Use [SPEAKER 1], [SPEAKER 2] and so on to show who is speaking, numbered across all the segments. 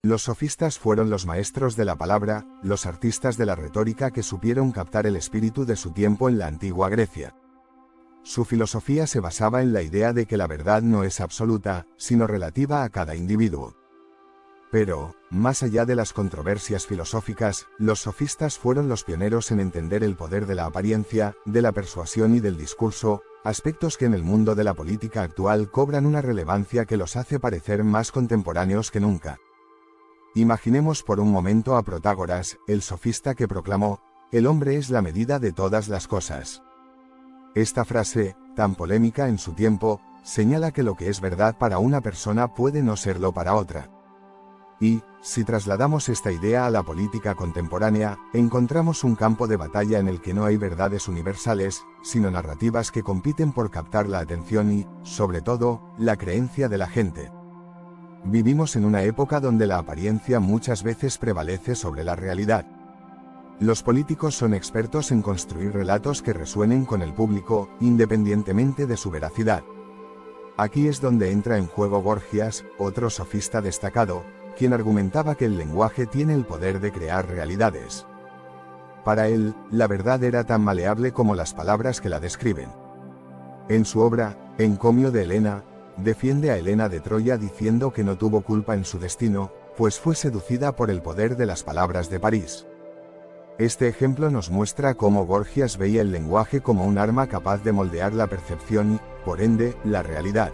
[SPEAKER 1] Los sofistas fueron los maestros de la palabra, los artistas de la retórica que supieron captar el espíritu de su tiempo en la antigua Grecia. Su filosofía se basaba en la idea de que la verdad no es absoluta, sino relativa a cada individuo. Pero, más allá de las controversias filosóficas, los sofistas fueron los pioneros en entender el poder de la apariencia, de la persuasión y del discurso, aspectos que en el mundo de la política actual cobran una relevancia que los hace parecer más contemporáneos que nunca. Imaginemos por un momento a Protágoras, el sofista que proclamó: "El hombre es la medida de todas las cosas". Esta frase, tan polémica en su tiempo, señala que lo que es verdad para una persona puede no serlo para otra. Y, si trasladamos esta idea a la política contemporánea, encontramos un campo de batalla en el que no hay verdades universales, sino narrativas que compiten por captar la atención y, sobre todo, la creencia de la gente. Vivimos en una época donde la apariencia muchas veces prevalece sobre la realidad. Los políticos son expertos en construir relatos que resuenen con el público, independientemente de su veracidad. Aquí es donde entra en juego Gorgias, otro sofista destacado, quien argumentaba que el lenguaje tiene el poder de crear realidades. Para él, la verdad era tan maleable como las palabras que la describen. En su obra, Encomio de Helena, defiende a Helena de Troya diciendo que no tuvo culpa en su destino, pues fue seducida por el poder de las palabras de París. Este ejemplo nos muestra cómo Gorgias veía el lenguaje como un arma capaz de moldear la percepción y, por ende, la realidad.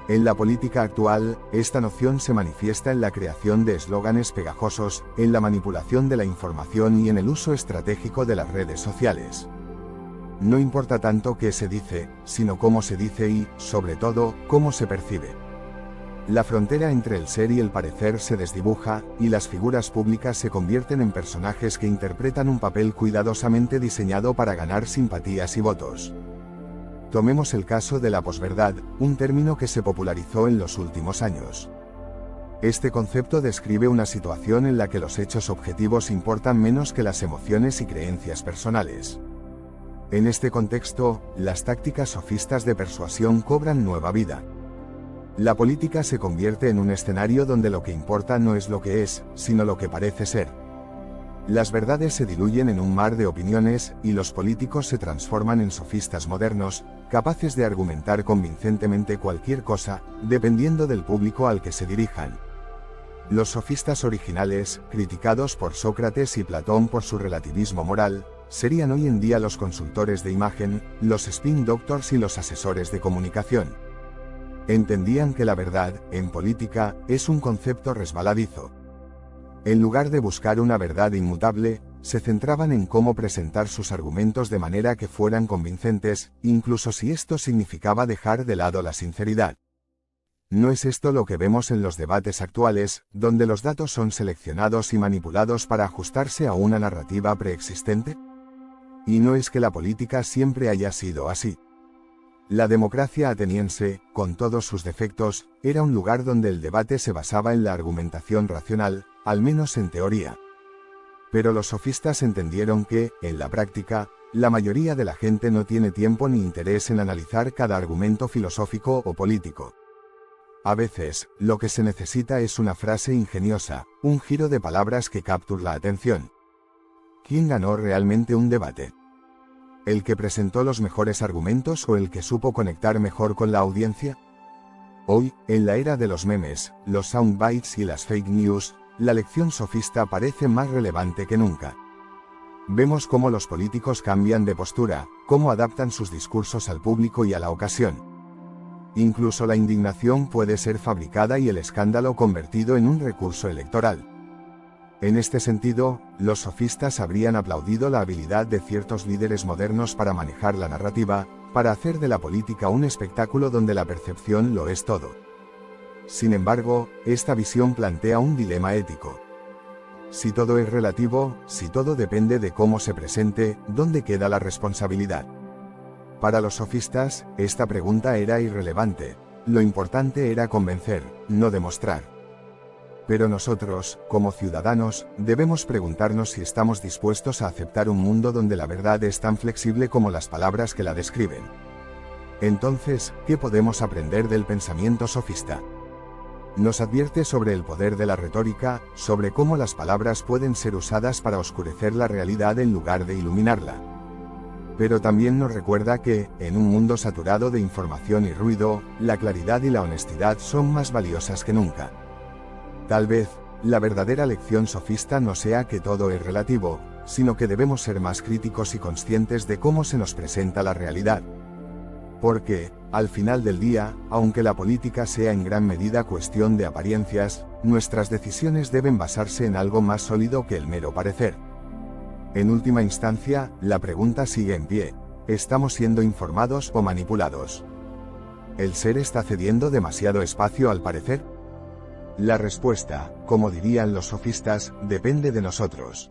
[SPEAKER 1] En la política actual, esta noción se manifiesta en la creación de eslóganes pegajosos, en la manipulación de la información y en el uso estratégico de las redes sociales. No importa tanto qué se dice, sino cómo se dice y, sobre todo, cómo se percibe. La frontera entre el ser y el parecer se desdibuja, y las figuras públicas se convierten en personajes que interpretan un papel cuidadosamente diseñado para ganar simpatías y votos. Tomemos el caso de la posverdad, un término que se popularizó en los últimos años. Este concepto describe una situación en la que los hechos objetivos importan menos que las emociones y creencias personales. En este contexto, las tácticas sofistas de persuasión cobran nueva vida. La política se convierte en un escenario donde lo que importa no es lo que es, sino lo que parece ser. Las verdades se diluyen en un mar de opiniones, y los políticos se transforman en sofistas modernos, capaces de argumentar convincentemente cualquier cosa, dependiendo del público al que se dirijan. Los sofistas originales, criticados por Sócrates y Platón por su relativismo moral, serían hoy en día los consultores de imagen, los spin doctors y los asesores de comunicación. Entendían que la verdad, en política, es un concepto resbaladizo. En lugar de buscar una verdad inmutable, se centraban en cómo presentar sus argumentos de manera que fueran convincentes, incluso si esto significaba dejar de lado la sinceridad. ¿No es esto lo que vemos en los debates actuales, donde los datos son seleccionados y manipulados para ajustarse a una narrativa preexistente? Y no es que la política siempre haya sido así. La democracia ateniense, con todos sus defectos, era un lugar donde el debate se basaba en la argumentación racional, al menos en teoría. Pero los sofistas entendieron que, en la práctica, la mayoría de la gente no tiene tiempo ni interés en analizar cada argumento filosófico o político. A veces, lo que se necesita es una frase ingeniosa, un giro de palabras que capture la atención. ¿Quién ganó realmente un debate? ¿El que presentó los mejores argumentos o el que supo conectar mejor con la audiencia? Hoy, en la era de los memes, los soundbites y las fake news, la lección sofista parece más relevante que nunca. Vemos cómo los políticos cambian de postura, cómo adaptan sus discursos al público y a la ocasión. Incluso la indignación puede ser fabricada y el escándalo convertido en un recurso electoral. En este sentido, los sofistas habrían aplaudido la habilidad de ciertos líderes modernos para manejar la narrativa, para hacer de la política un espectáculo donde la percepción lo es todo. Sin embargo, esta visión plantea un dilema ético. Si todo es relativo, si todo depende de cómo se presente, ¿dónde queda la responsabilidad? Para los sofistas, esta pregunta era irrelevante. Lo importante era convencer, no demostrar. Pero nosotros, como ciudadanos, debemos preguntarnos si estamos dispuestos a aceptar un mundo donde la verdad es tan flexible como las palabras que la describen. Entonces, ¿qué podemos aprender del pensamiento sofista? Nos advierte sobre el poder de la retórica, sobre cómo las palabras pueden ser usadas para oscurecer la realidad en lugar de iluminarla. Pero también nos recuerda que, en un mundo saturado de información y ruido, la claridad y la honestidad son más valiosas que nunca. Tal vez, la verdadera lección sofista no sea que todo es relativo, sino que debemos ser más críticos y conscientes de cómo se nos presenta la realidad. Porque, al final del día, aunque la política sea en gran medida cuestión de apariencias, nuestras decisiones deben basarse en algo más sólido que el mero parecer. En última instancia, la pregunta sigue en pie: ¿estamos siendo informados o manipulados? ¿El ser está cediendo demasiado espacio al parecer? La respuesta, como dirían los sofistas, depende de nosotros.